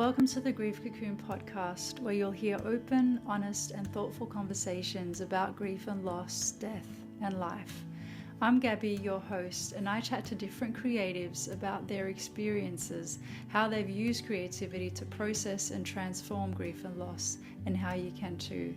Welcome to the Grief Cocoon podcast, where you'll hear open, honest, and thoughtful conversations about grief and loss, death, and life. I'm Gabby, your host, and I chat to different creatives about their experiences, how they've used creativity to process and transform grief and loss, and how you can too.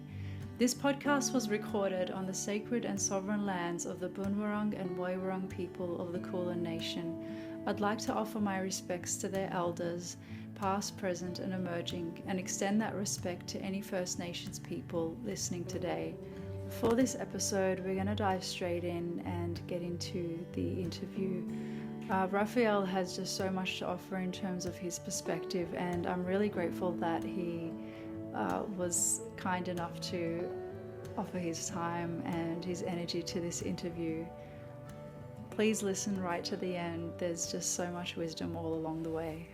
This podcast was recorded on the sacred and sovereign lands of the Boonwurrung and Woiwurrung people of the Kulin Nation. I'd like to offer my respects to their elders, past, present, and emerging, and extend that respect to any First Nations people listening today. For this episode, we're going to dive straight in and get into the interview. Raphael has just so much to offer in terms of his perspective, and I'm really grateful that he was kind enough to offer his time and his energy to this interview. Please listen right to the end. There's just so much wisdom all along the way.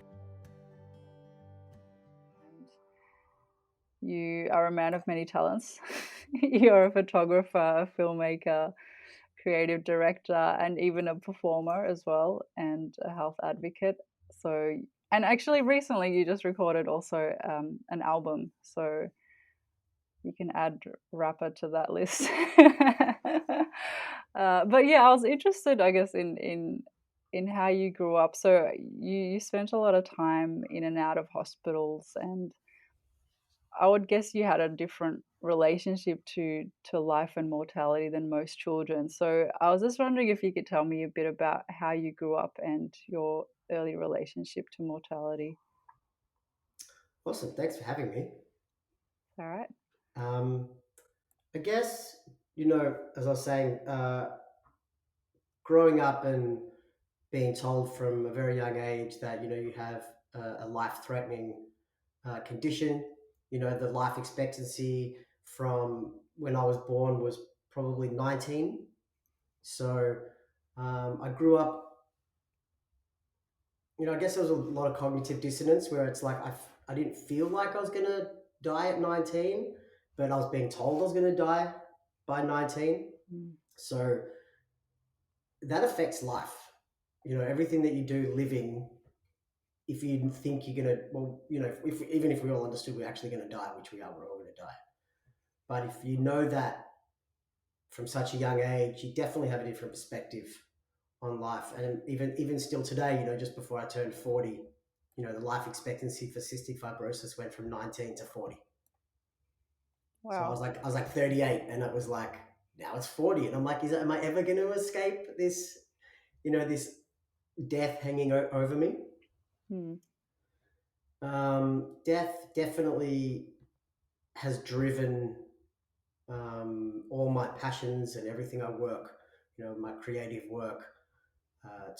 You are a man of many talents. You're a photographer, a filmmaker, creative director, and even a performer as well, and a health advocate. So, and actually recently you just recorded also an album. So you can add rapper to that list. But yeah, I was interested, I guess, in how you grew up. So you spent a lot of time in and out of hospitals, and I would guess you had a different relationship to life and mortality than most children. So I was just wondering if you could tell me a bit about how you grew up and your early relationship to mortality. Awesome. Thanks for having me. All right. I guess, as I was saying, growing up and being told from a very young age that, you have a life-threatening condition, the life expectancy from when I was born was probably 19. So I grew up, I guess there was a lot of cognitive dissonance where it's like I didn't feel like I was going to die at 19, but I was being told I was going to die by 19. Mm. So that affects life. Everything that you do living, if you think you're going to, well, even if we all understood we're actually going to die, which we are, we're all going to die. But if you know that from such a young age, you definitely have a different perspective on life. And even still today, just before I turned 40, the life expectancy for cystic fibrosis went from 19 to 40. So Wow. I was like 38, and it was like, now it's 40. And I'm like, am I ever going to escape this, this death hanging over me? Mm. Death definitely has driven all my passions and everything I work, my creative work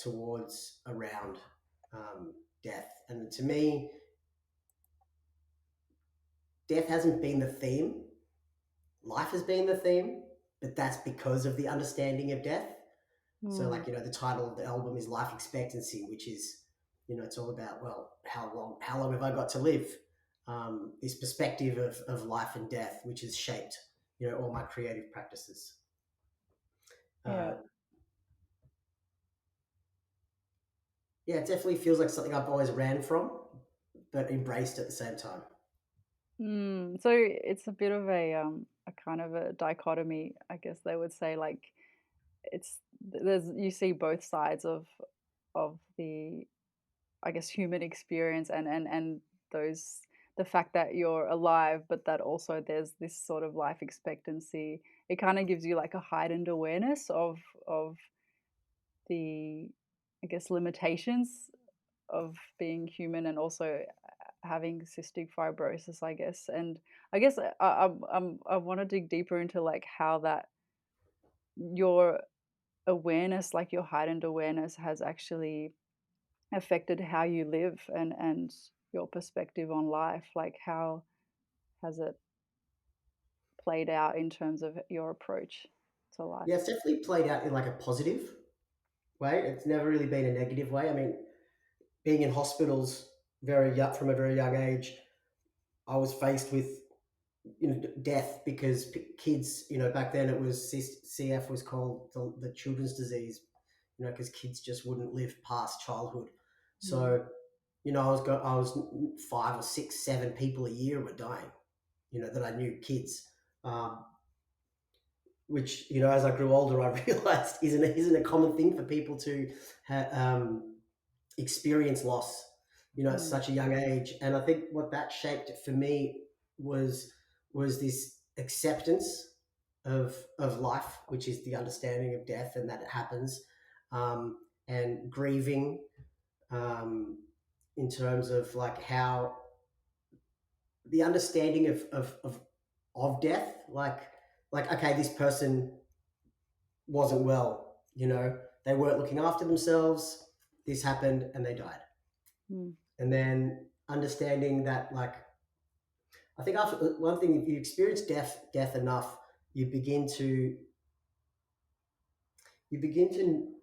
towards around death. And to me, death hasn't been the theme. Life has been the theme, but that's because of the understanding of death. So, Mm. like, the title of the album is Life Expectancy, which is, it's all about, well, how long have I got to live? This perspective of life and death, which has shaped, all my creative practices. Yeah. Uh, yeah, it definitely feels like something I've always ran from, but embraced at the same time. So it's a bit of a kind of a dichotomy, I guess they would say. Like it's there's you see both sides of the, I guess, human experience, and those, the fact that you're alive, but that also there's this sort of life expectancy. It kind of gives you like a heightened awareness of the, I guess, limitations of being human, and also having cystic fibrosis, I guess. And I guess I want to dig deeper into like how that your awareness, like your heightened awareness, has actually affected how you live, and your perspective on life. Like how has it played out in terms of your approach to life? Yeah, it's definitely played out in like a positive way. It's never really been a negative way. I mean, being in hospitals very young, from a very young age, I was faced with death because kids, back then it was CF was called the children's disease, because kids just wouldn't live past childhood. Mm. So You know, I was 5 or 6, 7 people a year were dying. You know, that I knew, kids. Um, which, you know, as I grew older, I realized isn't a common thing for people to experience loss, you know, at Mm. such a young age. And I think what that shaped for me was this acceptance of life, which is the understanding of death and that it happens, and grieving, um, in terms of like how the understanding of death, like okay, this person wasn't well, you know, they weren't looking after themselves, this happened and they died. Mm. And then understanding that, like, I think after one thing, if you experience death enough, you begin to you begin to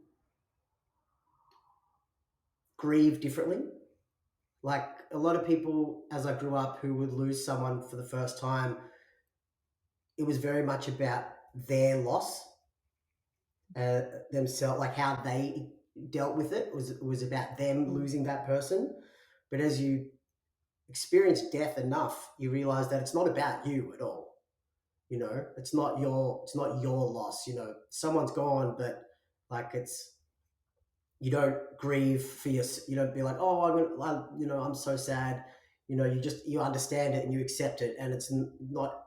grieve differently. Like a lot of people, as I grew up, who would lose someone for the first time, it was very much about their loss, themselves, like how they dealt with it. It was about them Mm. losing that person. But as you experience death enough, you realize that it's not about you at all. You know, it's not your loss. You know, someone's gone, but like it's you don't grieve for your. You don't be like, oh, I'm so sad. You know, you understand it and you accept it, and it's not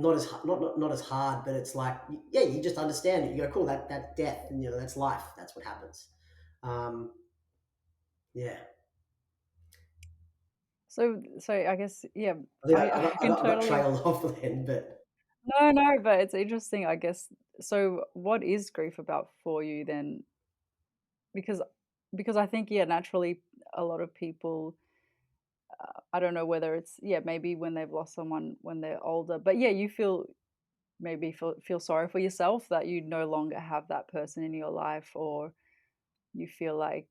as hard, but it's like, yeah, you just understand it. You go, cool, that's death, and you know that's life. That's what happens. Um, yeah, So I guess, yeah, I think I I can got totally. trailed off then, but No, but it's interesting, I guess. So what is grief about for you then? Because I think, yeah, naturally a lot of people, I don't know whether it's, yeah, maybe when they've lost someone when they're older, but yeah, you feel sorry for yourself that you no longer have that person in your life, or you feel like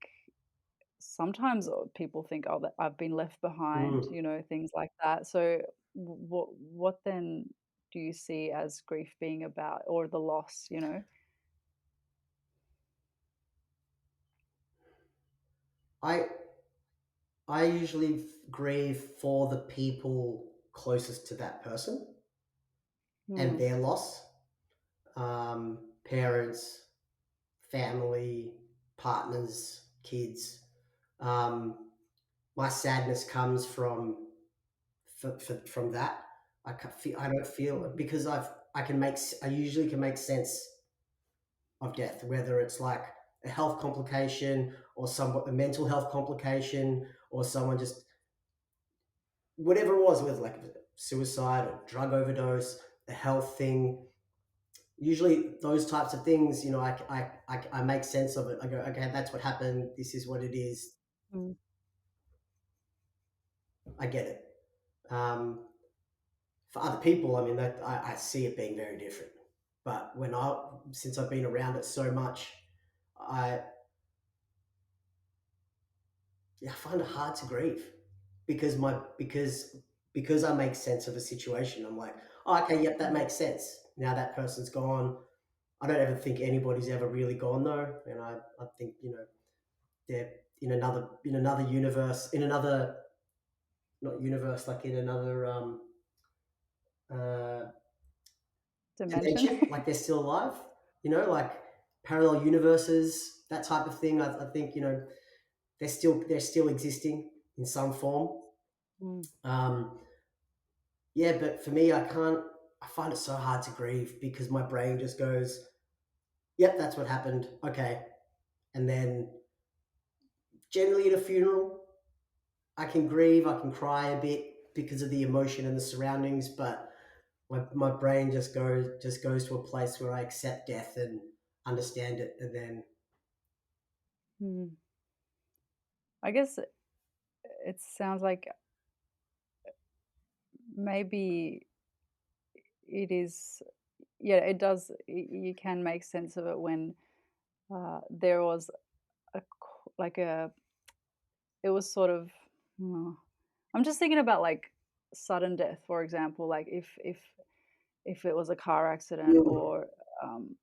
sometimes people think, oh, that I've been left behind, mm, things like that. So what then do you see as grief being about, or the loss? I I usually grieve for the people closest to that person and Hmm. their loss. Parents, family, partners, kids. Um, my sadness comes from that. I don't feel, Mhm. because I usually can make sense of death, whether it's like a health complication or a mental health complication, or someone just whatever it was, with like suicide or drug overdose, a health thing. Usually those types of things, you know, I make sense of it. I go, okay, that's what happened. This is what it is. Mm. I get it. Um, for other people, I mean, that I see it being very different. But since I've been around it so much, I yeah, I find it hard to grieve because I make sense of a situation. I'm like, oh, okay, yep, that Mm. makes sense. Now that person's gone. I don't ever think anybody's ever really gone though, and I think, you know, they're in another universe, in another, not universe, like in another uh, Dimension. dimension, like they're still alive. You know, like parallel universes, that type of thing. I think, you know, they're still existing in some form. Mm. Um, yeah, but for me, I can't. I find it so hard to grieve because my brain just goes, "Yep, that's what happened." Okay, and then generally at a funeral, I can grieve, I can cry a bit because of the emotion and the surroundings, but my brain just goes to a place where I accept death and understand it, and then Mm. I guess it sounds like maybe it is, yeah, it does. You can make sense of it when there was like it was sort of. uh, I'm just thinking about like sudden death, for example, like if it was a car accident, mm, or um,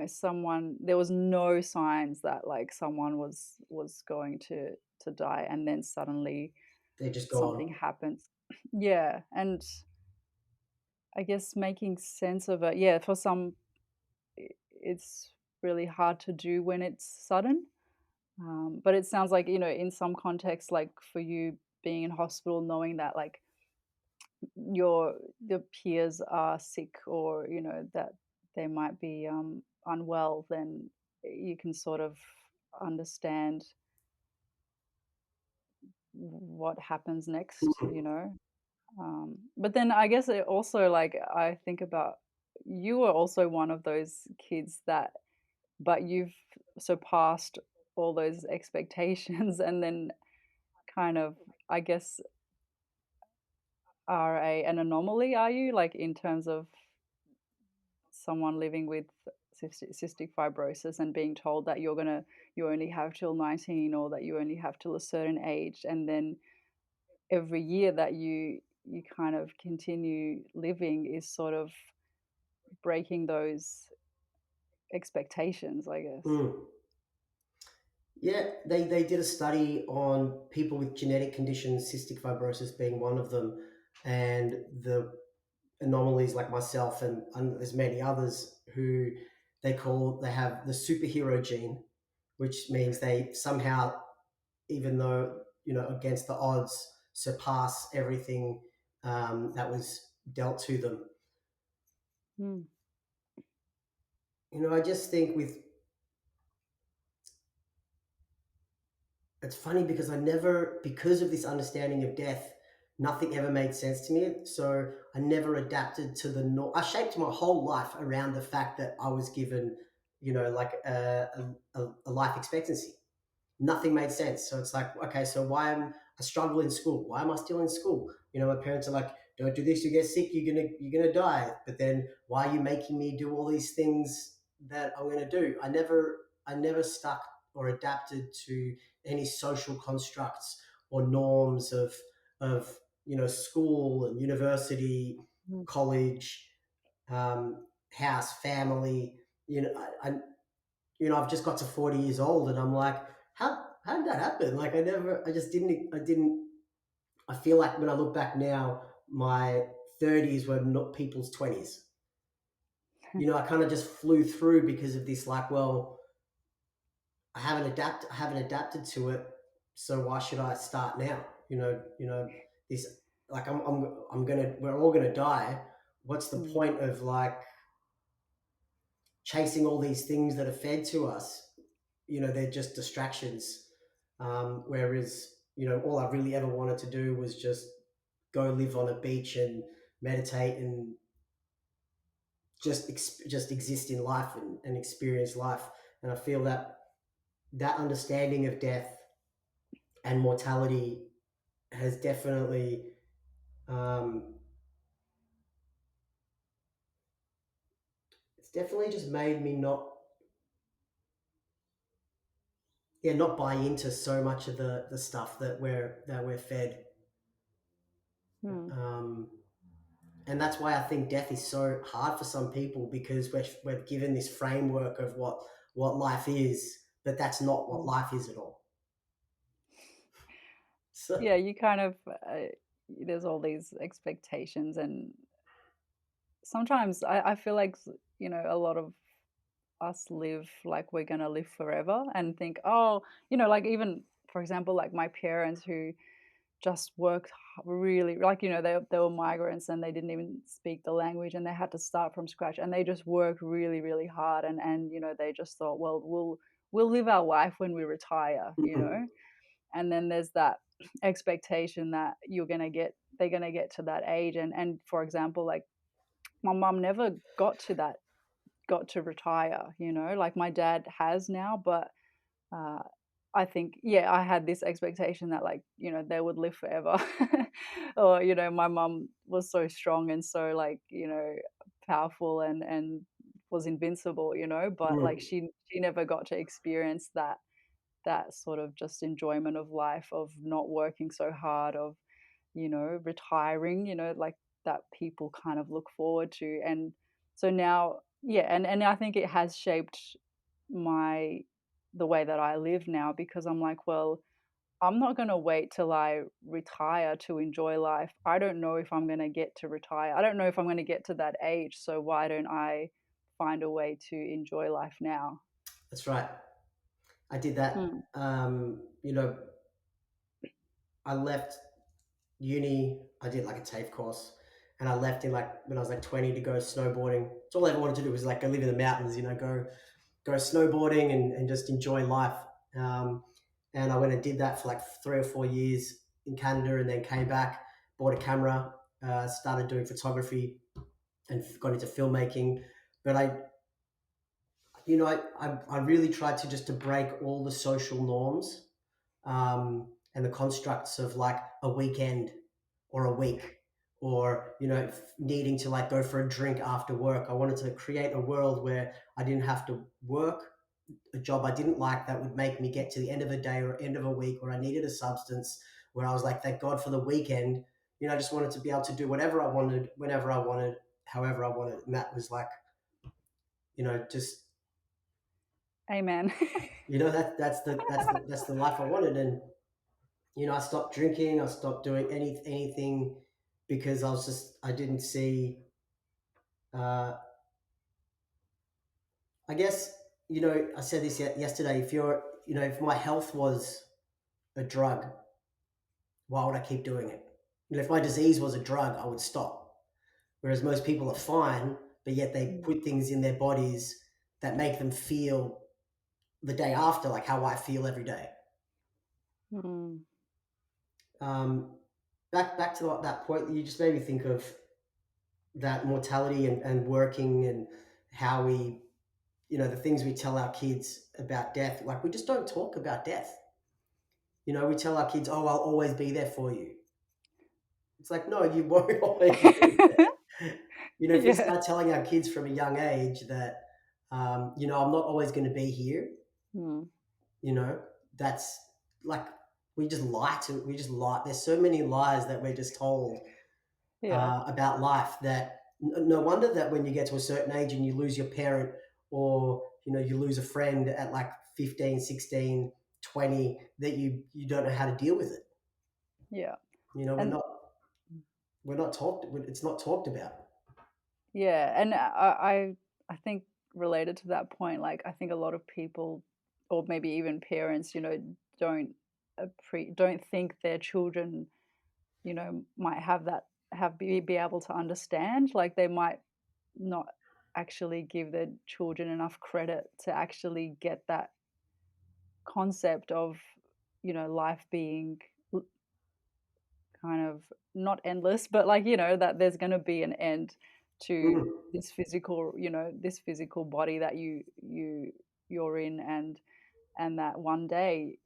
someone, there was no signs that like someone was going to die, and then suddenly They're just something gone. happens. Yeah, and I guess making sense of it. Yeah, for some it's really hard to do when it's sudden. But it sounds like, in some contexts, like for you being in hospital, knowing that like your peers are sick, or that they might be unwell, then you can sort of understand what happens next. But then I guess it also, like, I think about, you were also one of those kids that, but you've surpassed all those expectations, and then kind of, I guess, are an anomaly, are you? Like, in terms of someone living with cystic fibrosis and being told that you only have till 19, or that you only have till a certain age, and then every year that you kind of continue living is sort of breaking those expectations, I guess. Mm. Yeah, they did a study on people with genetic conditions, cystic fibrosis being one of them, and the anomalies like myself, and there's many others who they have the superhero gene, which means they somehow, even though against the odds, surpass everything that was dealt to them. Mm, I just think with it's funny because I never, because of this understanding of death, nothing ever made sense to me. So I never adapted to the I shaped my whole life around the fact that I was given, like a life expectancy. Nothing made sense. So it's like, okay, so why am I struggle in school? Why am I still in school? My parents are like, don't do this, you get sick, you're gonna die. But then why are you making me do all these things that I'm gonna do? I never stuck or adapted to any social constructs or norms of school and university, mm, college, house, family. I've just got to 40 years old, and I'm like, how did that happen? Like, I feel like when I look back now, my 30s were not people's 20s. I kind of just flew through because of this, like, well, I haven't adapted to it, so why should I start now? This, like, we're all gonna die. What's the mm, point of like chasing all these things that are fed to us? They're just distractions. Whereas, all I really ever wanted to do was just go live on a beach and meditate and just exist in life and experience life. And I feel that that understanding of death and mortality has definitely, um, it's definitely just made me not buy into so much of the stuff that we're fed. mm, Um, and that's why I think death is so hard for some people, because we're given this framework of what life is, but that's not what mm. life is at all. So, Yeah, you kind of, there's all these expectations, and sometimes I feel like, a lot of us live like we're gonna live forever, and think, oh, like, even for example, like my parents, who just worked really, like, they were migrants, and they didn't even speak the language, and they had to start from scratch, and they just worked really, really hard, and they just thought, well, we'll live our life when we retire, mm, and then there's that expectation that they're gonna get to that age, and for example, like my mum never got to retire, like my dad has now, but uh, I think, yeah, I had this expectation that, like, they would live forever. Or, my mum was so strong and so, like, powerful, and was invincible, but like mm, she never got to experience that sort of just enjoyment of life, of not working so hard, of, retiring, like that people kind of look forward to. And so now Yeah, and I think it has shaped the way that I live now, because I'm like, well, I'm not gonna wait till I retire to enjoy life. I don't know if I'm gonna get to retire. I don't know if I'm gonna get to that age, so why don't I find a way to enjoy life now? That's right. I did that. Mm. I left uni. I did like a TAFE course, and I left in like when I was like 20 to go snowboarding. So all I ever wanted to do was like go live in the mountains, go snowboarding and just enjoy life. Um, and I went and did that for like 3 or 4 years in Canada, and then came back, bought a camera, started doing photography, and got into filmmaking. But I really tried to just to break all the social norms, and the constructs of like a weekend or a week, or needing to like go for a drink after work. I wanted to create a world where I didn't have to work a job I didn't like that would make me get to the end of a day or end of a week where I needed a substance, where I was like, thank God for the weekend. I just wanted to be able to do whatever I wanted, whenever I wanted, however I wanted. And that was like, just, Amen. that's the life I wanted. And, I stopped drinking. I stopped doing anything because I didn't see, uh, I guess, I said this yesterday, if my health was a drug, why would I keep doing it? If my disease was a drug, I would stop. Whereas most people are fine, but yet they Mm. put things in their bodies that make them feel the day after, like how I feel every day. Mm. Um, back to that point, you just made me think of that mortality and working, and how the things we tell our kids about death. Like, we just don't talk about death. We tell our kids, "Oh, I'll always be there for you." It's like, no, you won't always be there. If we Yeah. start telling our kids from a young age that, I'm not always going to be here, Mm. you know, that's like, we just lie. There's so many lies that we're just told Yeah. about life, that no wonder that when you get to a certain age and you lose your parent, or, you lose a friend at like 15, 16, 20, that you don't know how to deal with it. Yeah. We're And not talked, it's not talked about. yeah, and I think, related to that point, like, I think a lot of people, or maybe even parents, don't don't think their children, might be able to understand. Like, they might not actually give their children enough credit to actually get that concept of, life being kind of not endless, but, like, that there's going to be an end to Mm. this physical body that you're in, and that one day,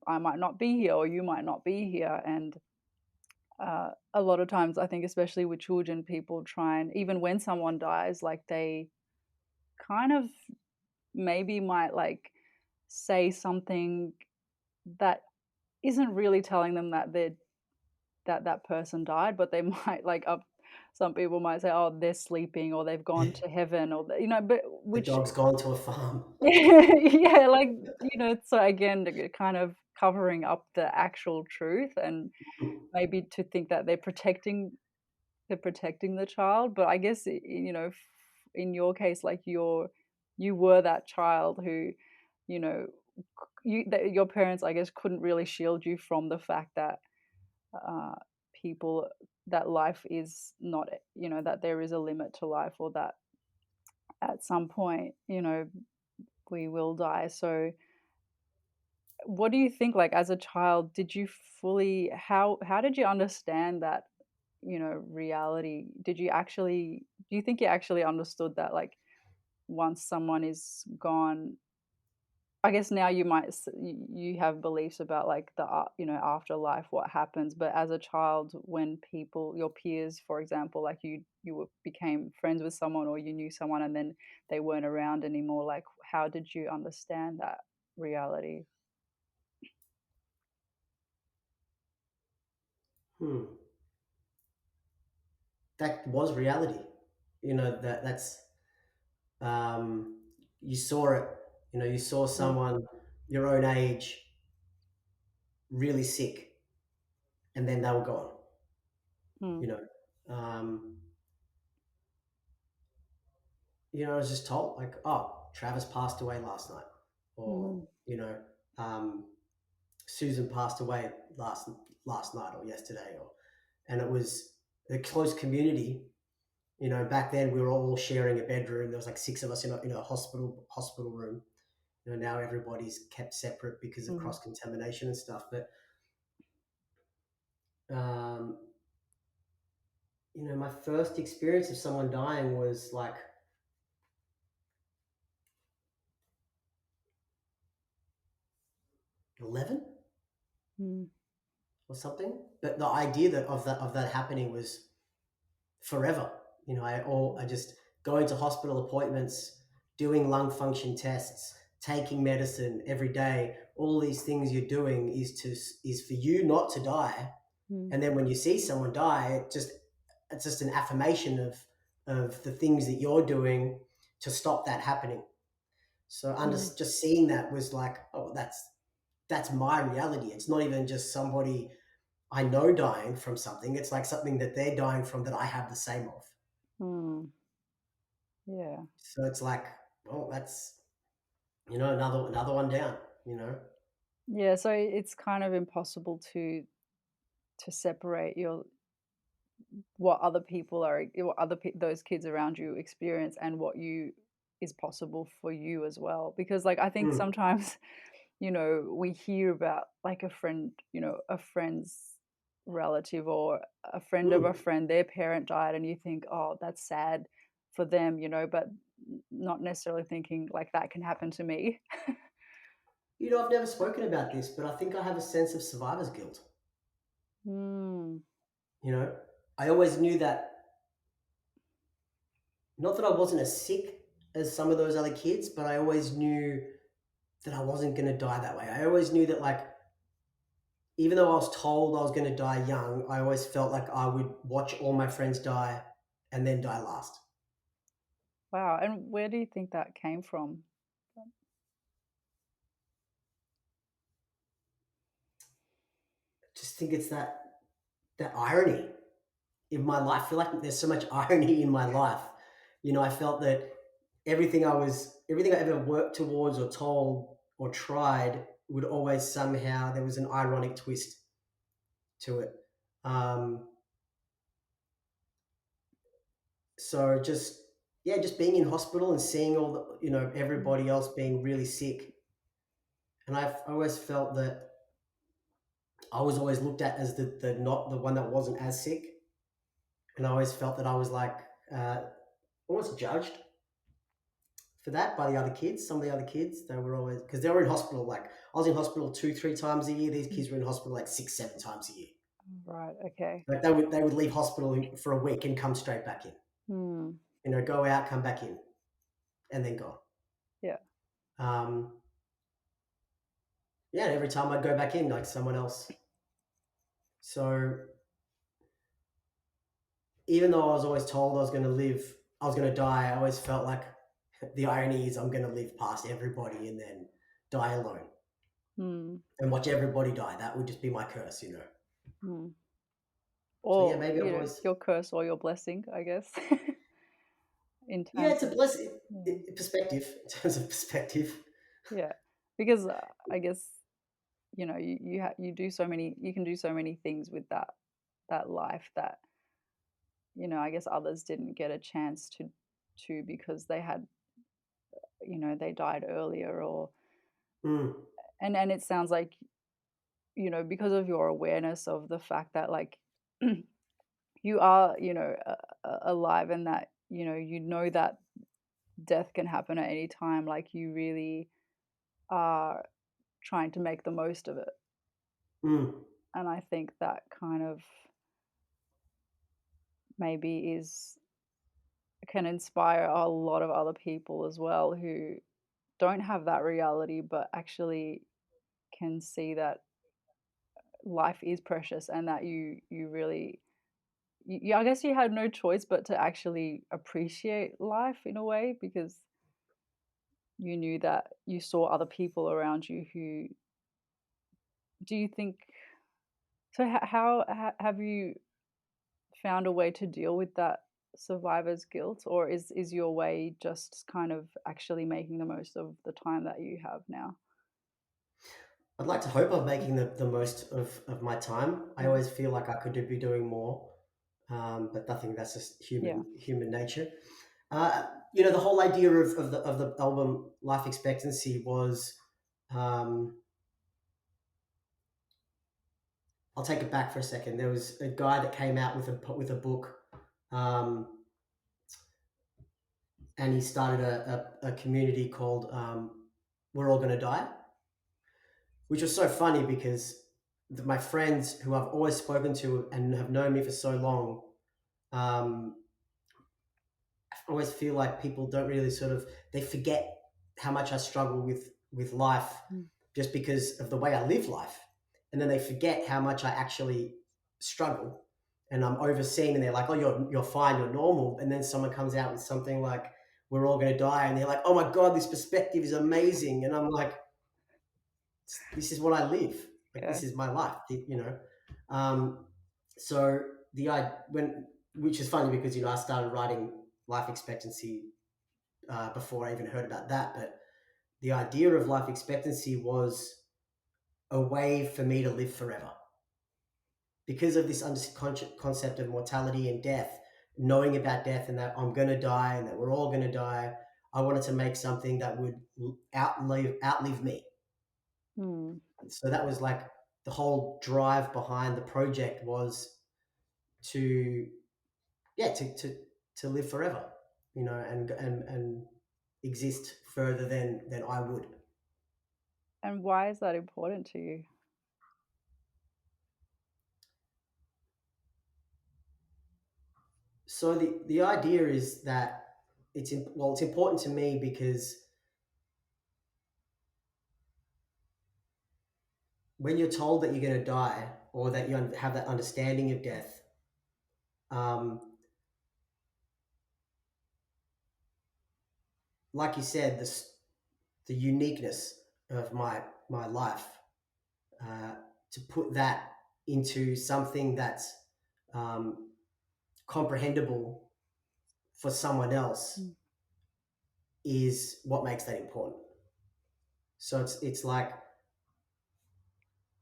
I might not be here, or you might not be here. And a lot of times, I think, especially with children, people try, and even when someone dies, like, they kind of maybe might, like, say something that isn't really telling them that person died, but they might, like, some people might say, "Oh, they're sleeping," or "They've gone to heaven," or but The which dog's gone to a farm. yeah, like, so again, kind of covering up the actual truth, and maybe to think that they're protecting the child. But I guess, in your case, like, you were that child who, you know, that your parents, I guess, couldn't really shield you from the fact that, uh, people that life is not, that there is a limit to life, or that at some point, we will die. So what do you think, like, as a child, did you fully how did you understand that, reality? Do you think you actually understood that, like, once someone is gone, I guess now you might you have beliefs about, like, the afterlife, what happens, but as a child, when people, your peers, for example, like, became friends with someone, or you knew someone, and then they weren't around anymore, like, how did you understand that reality? Hmm. That was reality. That's You saw it. You saw someone your own age really sick, and then they were gone. Mm. You know, um, I was just told like, oh, Travis passed away last night, or Mm. um, Susan passed away last night or yesterday, and it was a close community. Back then we were all sharing a bedroom. There was like 6 of us in a hospital room. Now everybody's kept separate because of Mm. cross contamination and stuff. But um, my first experience of someone dying was like 11 Mm. or something. But the idea of that happening was forever. I just going to hospital appointments, doing lung function tests, taking medicine every day. All these things you're doing is for you not to die. Mm. And then when you see someone die, it's just an affirmation of the things that you're doing to stop that happening. So Mm. just seeing that was like, oh, that's my reality. It's not even just somebody I know dying from something. It's like something that they're dying from that I have the same of. Mm. Yeah. So it's like, well, that's another one down. Yeah. So it's kind of impossible to separate what other people are, those kids around you experience, and what you is possible for you as well. Because like I think Mm, sometimes we hear about like a friend's relative, or a friend of a mm. friend, their parent died, and you think, oh, that's sad for them, but not necessarily thinking like that can happen to me. I've never spoken about this, but I think I have a sense of survivor's guilt. Mm. You know, I always knew that, not that I wasn't as sick as some of those other kids, but I always knew that I wasn't going to die that way. I always knew that, like, even though I was told I was going to die young, I always felt like I would watch all my friends die and then die last. Wow. And where do you think that came from? Just think it's that irony in my life. I feel like there's so much irony in my life. I felt that everything I ever worked towards or told or tried would always somehow, there was an ironic twist to it. Um, so just being in hospital and seeing all Mm. everybody else being really sick, and I've always felt that I was always looked at as the not the one that wasn't as sick, and I always felt that I was like uh, almost judged for that by the other kids. Some of the other kids, they were always, because they were in hospital. Like, I was in hospital 2-3 times a year. These Mm. kids were in hospital like 6-7 times a year. Right. Okay. Like, they would leave hospital for a week and come straight back in. Mm. Go out, come back in, and then go. Yeah. Um, yeah, and every time I'd go back in, like someone else. So even though I was always told I was going to live, I was going to die, I always felt like the irony is I'm going to live past everybody and then die alone Mm. and watch everybody die. That would just be my curse. Mm. So yeah, Or maybe I've always. your curse or your blessing, I guess. In Yeah, terms it's a of, blessing. yeah, Perspective, in terms of perspective. yeah. Because I guess you do so many, you can do so many things with that life that I guess others didn't get a chance to because they had they died earlier, or Mm, and it sounds like because of your awareness of the fact that like you are alive, and that that death can happen at any time, like you really are trying to make the most of it. mm. And I think that kind of maybe is can inspire a lot of other people as well, who don't have that reality, but actually can see that life is precious, and that you really I guess you had no choice but to actually appreciate life in a way, because you knew that you saw other people around you who do you think so how have you found a way to deal with that survivor's guilt, or is your way just kind of actually making the most of the time that you have now? I'd like to hope I'm making the most of my time. I Mm. always feel like I could be doing more, but I think that's just Yeah. human nature. The whole idea of the album Life Expectancy was, um, I'll take it back for a second. There was a guy that came out with a book, um, and he started a community called We're All Gonna Die, which was so funny because my friends who I've always spoken to and have known me for so long, um, I always feel like people don't really they forget how much I struggle with life Mm. just because of the way I live life. And then they forget how much I actually struggle. And I'm overseen and they're like, oh, you're fine, you're normal. And then someone comes out with something like, we're all going to die. And they're like, oh my God, this perspective is amazing. And I'm like, this is what I live. Like, Yeah. this is my life, Um, so which is funny because, I started writing life expectancy before I even heard about that. But the idea of life expectancy was a way for me to live forever. Because of this concept of mortality and death, knowing about death and that I'm going to die and that we're all going to die, I wanted to make something that would outlive me. Mm. So that was like the whole drive behind the project was to, yeah, to live forever, and exist further than I would. And why is that important to you? So the idea is that it's important to me because when you're told that you're going to die or that you have that understanding of death, um, like you said, the uniqueness of my life, uh, to put that into something that's um, comprehensible for someone else Mm. is what makes that important. So it's like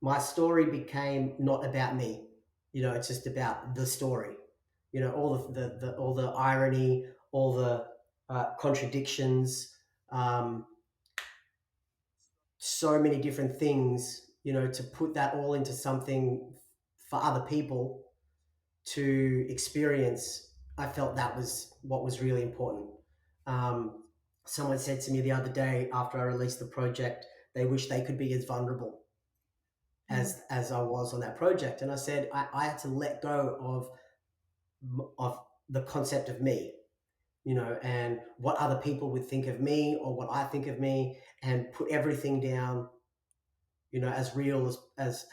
my story became not about me. It's just about the story. All all the irony, all the contradictions, um, so many different things. To put that all into something for other people to experience. I felt that was what was really important. Um, Someone said to me the other day after I released the project, they wish they could be as vulnerable Mm. as I was on that project. And I said I had to let go of the concept of me, and what other people would think of me or what I think of me, and put everything down, as real as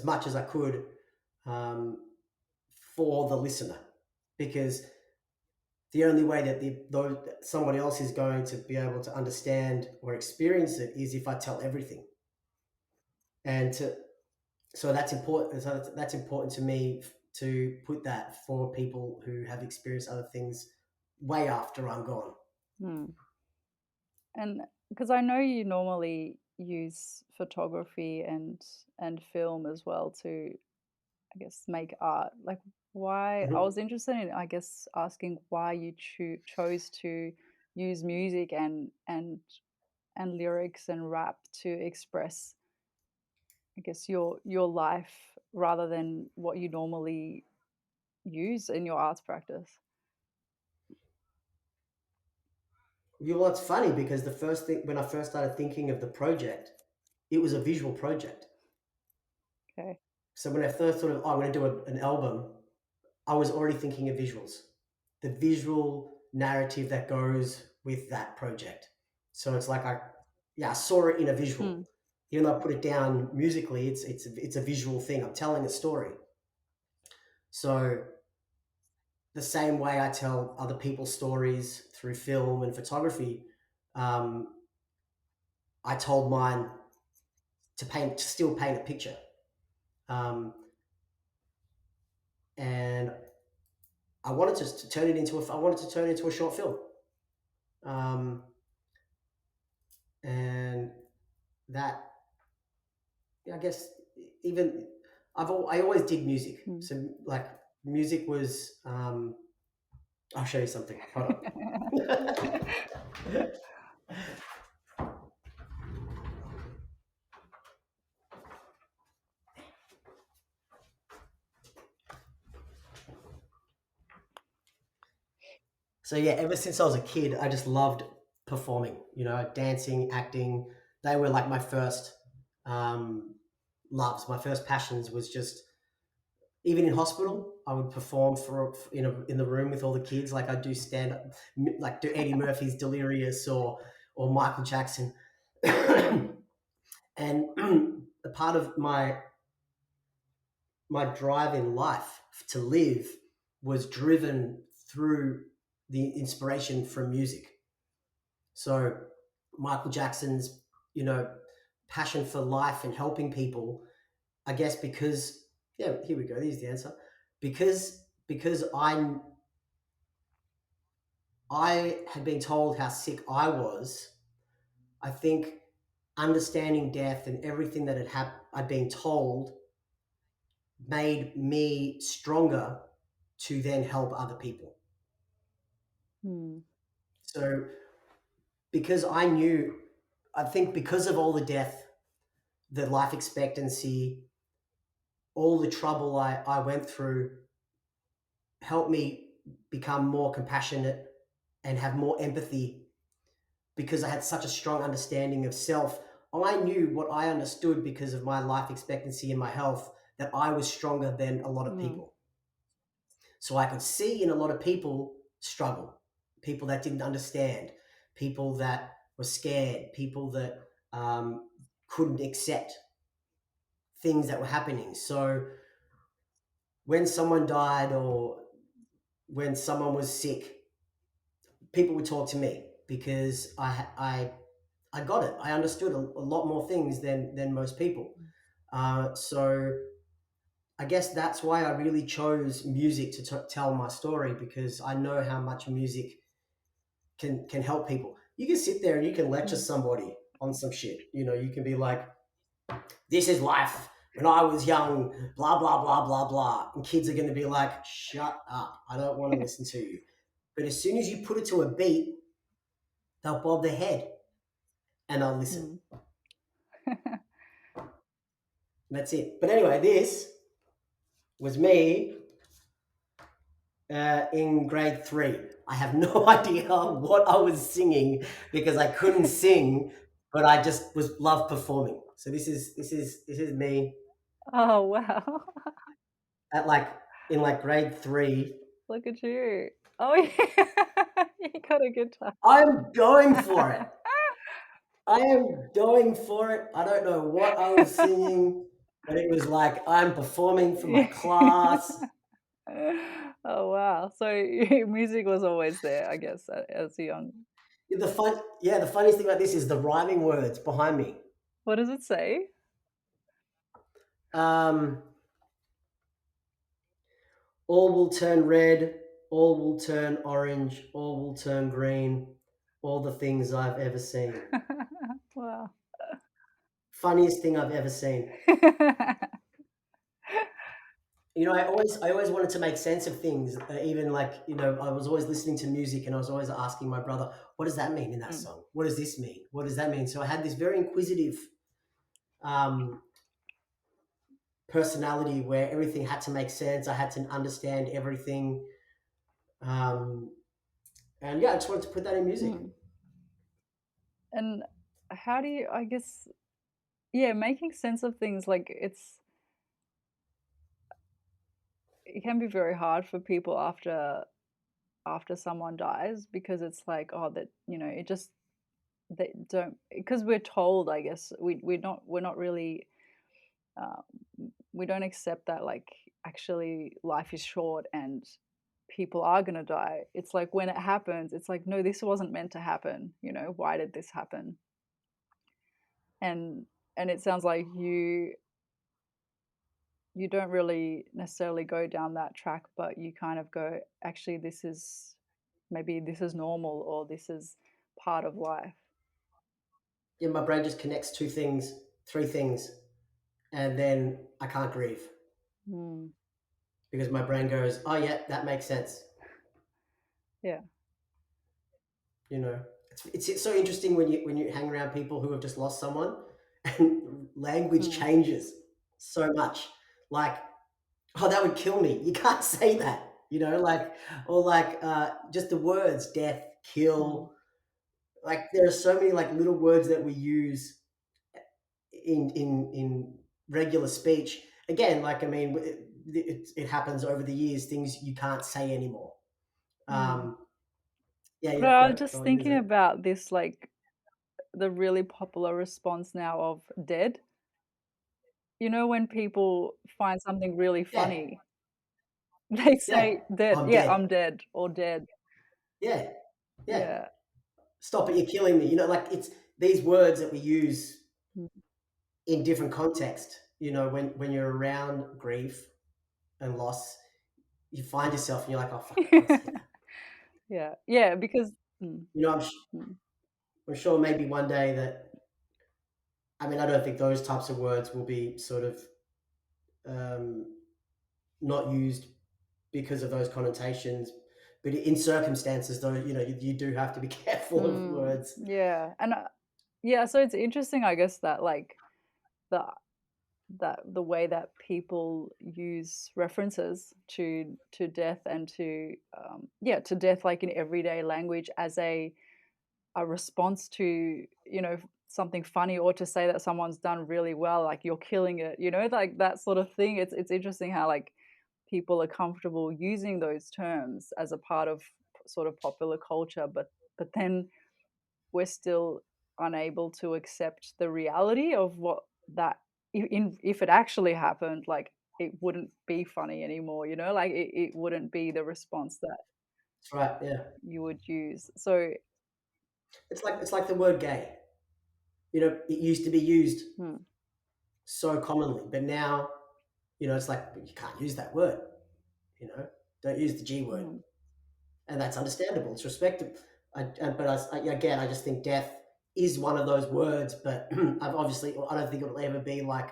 much as I could, um, for the listener, because the only way that someone else is going to be able to understand or experience it is if I tell everything. And so that's important. So that's important to me to put that for people who have experienced other things way after I'm gone. Mm. And because I know you normally use photography and film as well to, I guess, make art. Like, why? I Mhm. was interested in, I guess, asking why you chose to use music and lyrics and rap to express, I guess, your life rather than what you normally use in your arts practice. Well, it's funny because the first thing when I first started thinking of the project, it was a visual project. Okay. So when I first thought of, I'm going to do an album, I was already thinking of visuals, the visual narrative that goes with that project. So it's like I saw it in a visual. Mm. Even though I put it down musically, it's a visual thing. I'm telling a story. So the same way I tell other people's stories through film and photography, I told mine to still paint a picture. And I wanted to turn it into a short film. And that, I guess, even I always did music. So like music was, I'll show you something. Hold on. So yeah, ever since I was a kid, I just loved performing. Dancing, acting. They were like my first loves. My first passions was just, even in hospital, I would perform in the room with all the kids. Like I'd do stand up, like do Eddie Murphy's Delirious or Michael Jackson. And a part of my drive in life to live was driven through the inspiration from music. So Michael Jackson's, passion for life and helping people, I guess because, yeah, here we go. Here's the answer. Because I had been told how sick I was. I think understanding death and everything that I'd been told made me stronger to then help other people. So because I think because of all the death, the life expectancy, all the trouble I went through, helped me become more compassionate and have more empathy, because I had such a strong understanding of self. I knew what I understood because of my life expectancy and my health, that I was stronger than a lot of people. So I could see in a lot of people struggle, people that didn't understand, people that were scared, people that couldn't accept things that were happening. So when someone died or when someone was sick, people would talk to me because I got it. I understood a lot more things than most people. So I guess that's why I really chose music to tell my story, because I know how much music can help people. You can sit there and you can lecture somebody on some shit. You can be like, this is life. When I was young, blah, blah, blah, blah, blah. And kids are going to be like, shut up. I don't want to listen to you. But as soon as you put it to a beat, they'll bob their head and they'll listen. That's it. But anyway, this was me in grade 3. I have no idea what I was singing because I couldn't sing, but I just loved performing. So this is me Oh, wow. in grade 3. Look at you. Oh, yeah. You got a guitar. I'm going for it. I am going for it. I don't know what I was singing, but it was like I'm performing for my class. Oh, wow. So music was always there, I guess, as a young. The funniest thing about this is the rhyming words behind me. What does it say? All will turn red, all will turn orange, all will turn green, all the things I've ever seen. Wow. Funniest thing I've ever seen. I always wanted to make sense of things. Even I was always listening to music and I was always asking my brother, what does that mean in that song? What does this mean? What does that mean? So I had this very inquisitive personality where everything had to make sense. I had to understand everything. And yeah, I just wanted to put that in music. And how do you, I guess, yeah, making sense of things, like it can be very hard for people after someone dies, because it's like, oh, that, it just, they don't, because we're told, I guess, we're not really, we don't accept that, like, actually life is short, and people are going to die. It's like when it happens, it's like, no, this wasn't meant to happen. Why did this happen? And it sounds like you don't really necessarily go down that track, but you kind of go, actually, maybe this is normal, or this is part of life. Yeah, my brain just connects two things, three things, and then I can't grieve Mm. because my brain goes, "Oh yeah, that makes sense." Yeah. You know, it's so interesting when you hang around people who have just lost someone, and language Mm. changes so much. Like, oh, that would kill me. You can't say that. Like, or like just the words death, Mm. kill. Like there are so many like little words that we use in regular speech. Again, like I mean, it happens over the years. Things you can't say anymore. Mm. Um, yeah, But yeah. I was Go just on. Use thinking it. about this, like the really popular response now of dead. When people find something really Yeah, funny, they yeah. say dead. I'm Yeah, dead. I'm dead, or dead. Yeah, yeah. Yeah. Stop it! You're killing me. Like it's these words that we use Mm. in different context. When you're around grief and loss, you find yourself and you're like, oh fuck it, let's say that. Yeah. Yeah, because mm, I'm mm, I'm sure maybe one day that I mean I don't think those types of words will be sort of um, not used because of those connotations. But in circumstances, though, you do have to be careful of words. yeah. And yeah, so it's interesting, I guess, that like the the way that people use references to death and to death, like in everyday language, as a response to something funny, or to say that someone's done really well, like you're killing it, like that sort of thing. It's interesting how like people are comfortable using those terms as a part of sort of popular culture, but then we're still unable to accept the reality of what that if it actually happened, like it wouldn't be funny anymore, like it wouldn't be the response that That's right. Yeah, you would use. So it's like the word gay. It used to be used hmm, so commonly, but now, it's like you can't use that word. Don't use the G word, hmm, and that's understandable. It's respectable. But again, I just think death is one of those words. But I don't think it'll ever be like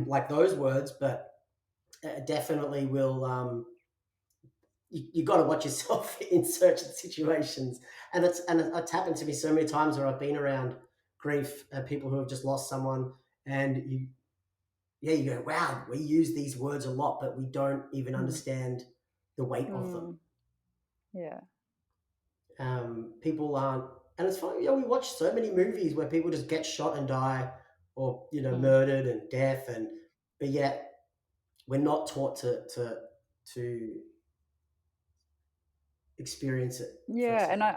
like those words. But definitely will. You got to watch yourself in certain situations, and it's happened to me so many times where I've been around grief, people who have just lost someone, and you go, wow, we use these words a lot, but we don't even hmm, understand the weight of them. hmm, yeah. People aren't, and it's funny. We watch so many movies where people just get shot and die, or Hmm. murdered and death, but yet we're not taught to experience it Yeah, and firsthand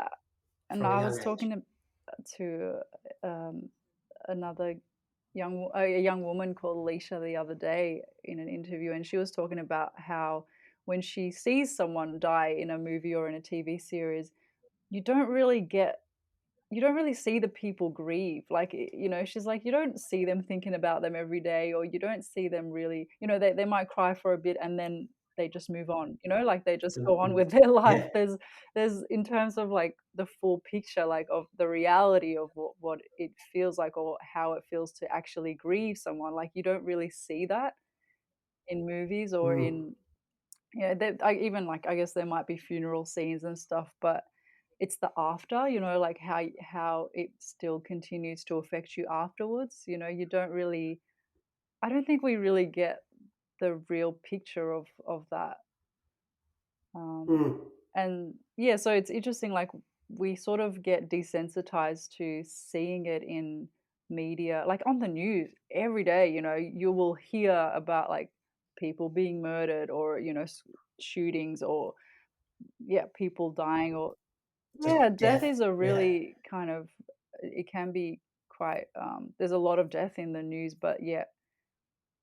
and from a I young was age. talking to another a young woman called Alicia the other day in an interview, and she was talking about how when she sees someone die in a movie or in a TV series, you don't really get you don't really see the people grieve. Like, she's like, you don't see them thinking about them every day, or you don't see them really, they might cry for a bit and then they just move on, like they just go on with their life. Yeah. There's in terms of like the full picture, like of the reality of what it feels like, or how it feels to actually grieve someone. Like you don't really see that in movies or Mm. in even like I guess there might be funeral scenes and stuff, but it's the after, like how it still continues to affect you afterwards. You don't really. I don't think we really get the real picture of that. Um, Mm. and yeah, so it's interesting. Like we sort of get desensitized to seeing it in media, like on the news every day. You will hear about like people being murdered, or shootings, or yeah, people dying, or Just yeah, death death. is a Yeah. really kind of it can be quite there's a lot of death in the news, but yet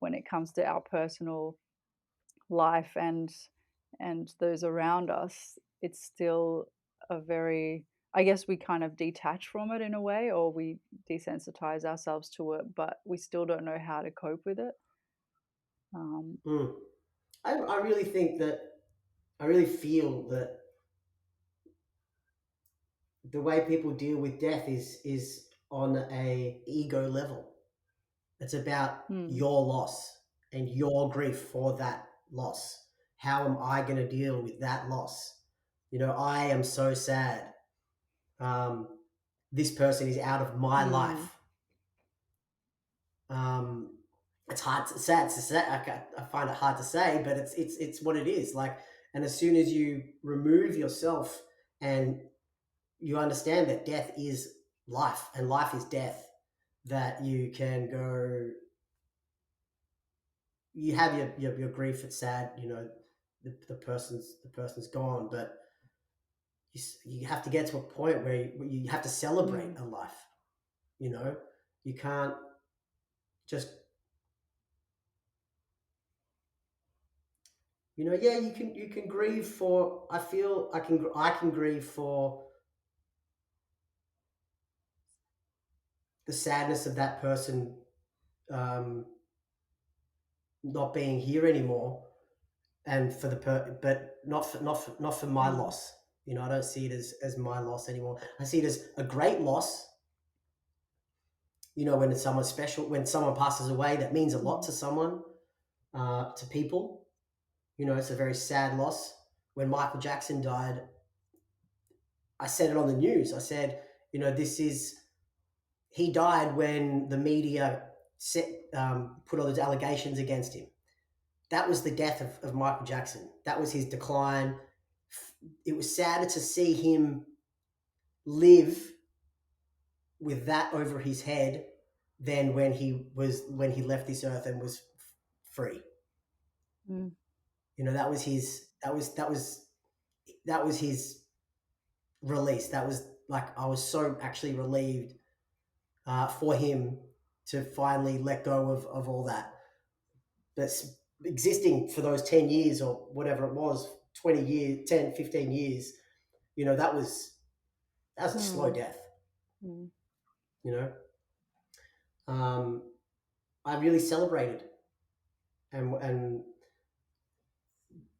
when it comes to our personal life and those around us, it's still a very, I guess we kind of detach from it in a way, or we desensitize ourselves to it, but we still don't know how to cope with it. Mm. I really think that, I really feel that the way people deal with death is on a ego level. It's about Mm, your loss and your grief for that loss. How am I going to deal with that loss? You know, I am so sad. Um, this person is out of my mm, life. Um, it's hard to sad to say. I find it hard to say, but it's what it is. Like, and as soon as you remove yourself and you understand that death is life and life is death, that you can go, you have your grief, it's sad, you know, the person's gone, but you have to get to a point where you have to celebrate mm, a life, you know. You can't just, you know, yeah, you can grieve for, I feel I can grieve for the sadness of that person, um, not being here anymore, and for but not for my mm, loss. You know, I don't see it as my loss anymore. I see it as a great loss. You know, when it's someone special, when someone passes away, that means a lot mm, to someone, to people. You know, it's a very sad loss. When Michael Jackson died, I said it on the news. I said, you know, he died when the media put all those allegations against him. That was the death of Michael Jackson. That was his decline. It was sadder to see him live with that over his head than when he left this earth and was free. mm, You know, that was his release. That was like, I was so actually relieved, for him to finally let go of all that that's existing for those 10 years or whatever it was, 20 years, 10, 15 years. You know, that was a slow mm, death, mm, you know. I really celebrated, and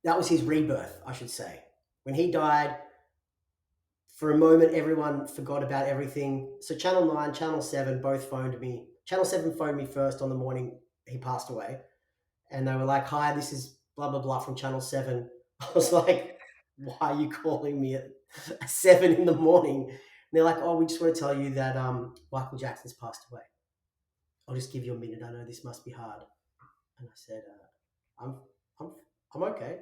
that was his rebirth, I should say. When he died, for a moment, everyone forgot about everything. So Channel 9, Channel 7 both phoned me. Channel 7 phoned me first on the morning he passed away. And they were like, "Hi, this is blah, blah, blah from Channel 7." I was like, "Why are you calling me at 7 in the morning?" And they're like, "Oh, we just want to tell you that Michael Jackson's passed away. I'll just give you a minute. I know this must be hard." And I said, I'm, I'm, I'm okay.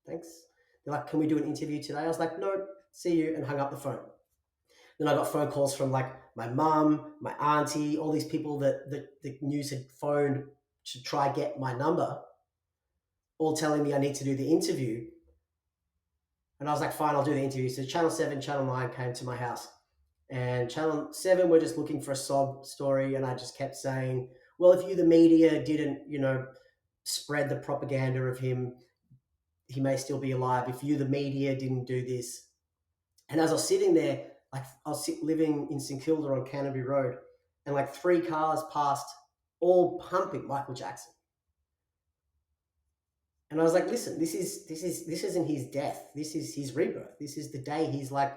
Thanks. They're like, "Can we do an interview today?" I was like, "No, see you," and hung up the phone. Then I got phone calls from like my mum, my auntie, all these people that the news had phoned to try get my number, all telling me I need to do the interview. And I was like, "Fine, I'll do the interview." So Channel 7, Channel 9 came to my house. And Channel 7 were just looking for a sob story. And I just kept saying, "Well, if you, the media, didn't, you know, spread the propaganda of him, he may still be alive. If you, the media, didn't do this." And as I was sitting there, like I was living in St Kilda on Canterbury Road, and like 3 cars passed, all pumping Michael Jackson. And I was like, "Listen, this isn't his death. This is his rebirth. This is the day he's like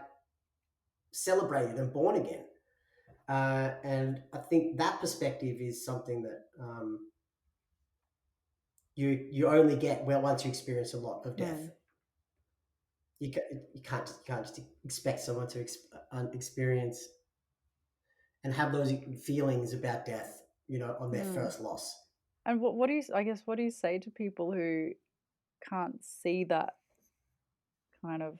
celebrated and born again." And I think that perspective is something that, you only get well once you experience a lot of death. mm. You can't just expect someone to experience and have those feelings about death, you know, on their Mm. first loss. And what do you, I guess, what do you say to people who can't see that kind of?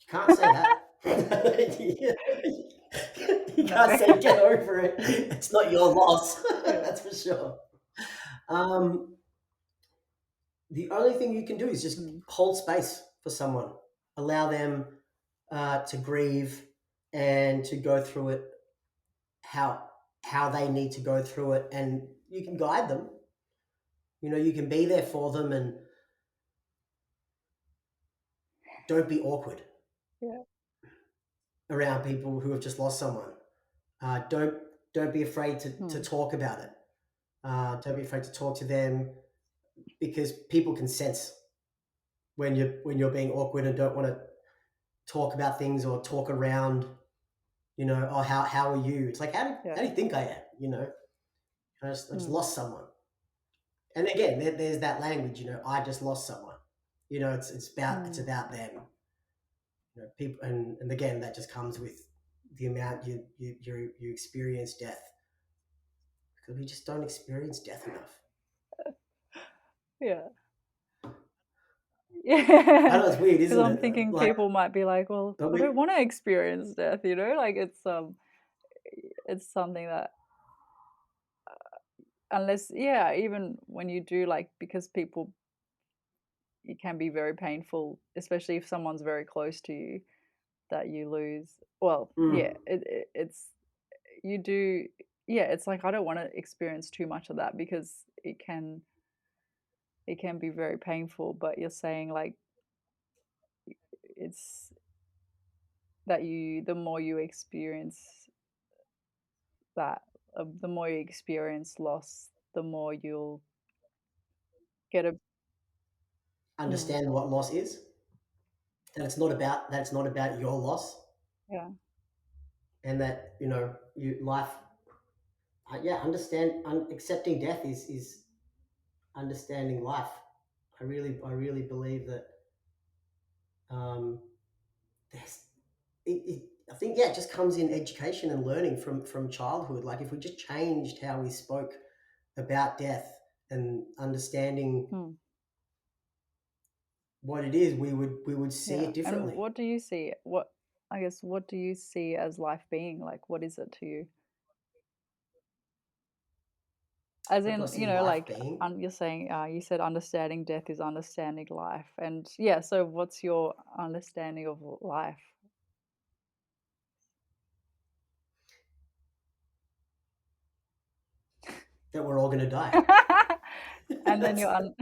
You can't say that. You No. can't say get over it. It's not your loss. Yeah. That's for sure. Um, the only thing you can do is just Mm, hold space for someone, allow them, to grieve and to go through it how they need to go through it, and you can guide them. You know, you can be there for them, and don't be awkward Yeah. around people who have just lost someone. Don't be afraid to talk about it. Don't be afraid to talk to them, because people can sense when you're being awkward and don't want to talk about things or talk around. Oh, how are you? It's like, how do you think I am? I just lost someone. And again, there's that language. I just lost someone. It's about them. People, and again, that just comes with the amount you experience death, because we just don't experience death enough. Yeah. I know it's weird, isn't it? Because I'm thinking people might be like, well, I don't want to experience death, like it's something that unless, even when you do, like, because people, it can be very painful, especially if someone's very close to you that you lose. Well, it's you do, it's like, I don't want to experience too much of that because it can be very painful. But you're saying, like, it's that the more you experience that, the more you experience loss, the more you'll get a understand what loss is, that it's not about your loss, and that life. Understand. Accepting death is understanding life. I really believe that. There's I think, it just comes in education and learning from childhood. Like, if we just changed how we spoke about death and understanding what it is, we would see it differently. And what do you see? What do you see as life being? Like, what is it to you? As in, like, you're saying, you said understanding death is understanding life. And so what's your understanding of life? That we're all going to die. And then you're and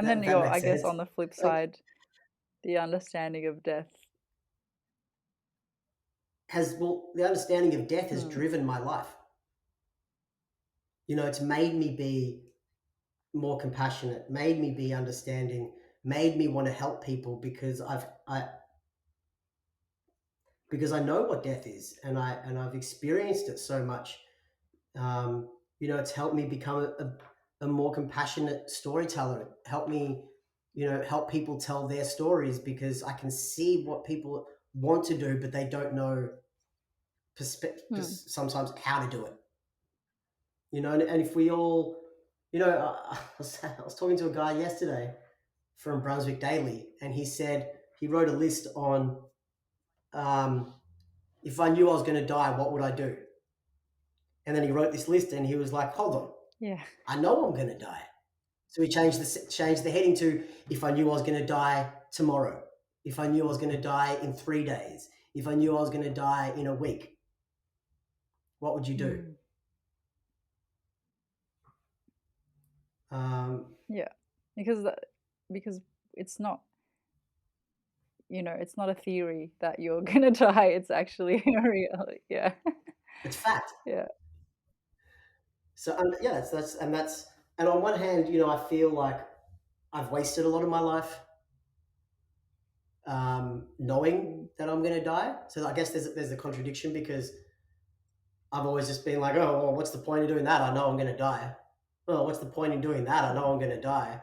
then you're, I guess, on the flip side, the understanding of death the understanding of death has driven my life. It's made me be more compassionate, made me be understanding, made me want to help people, because because I know what death is, and I've experienced it so much. It's helped me become a more compassionate storyteller. It helped me, help people tell their stories, because I can see what people want to do, but they don't know sometimes how to do it. And if we all, I was talking to a guy yesterday from Brunswick Daily, and he said he wrote a list on, if I knew I was going to die, what would I do? And then he wrote this list, and he was like, hold on, I know I'm going to die. So we changed the heading to, if I knew I was going to die tomorrow, if I knew I was going to die in 3 days, if I knew I was going to die in a week, what would you do? Because it's not, it's not a theory that you're gonna die. It's actually real. It's fact. So and on one hand, I feel like I've wasted a lot of my life knowing that I'm going to die. So I guess there's a contradiction, because I've always just been like, oh, well, what's the point of doing that? I know I'm going to die. Well, what's the point in doing that? I know I'm going to die.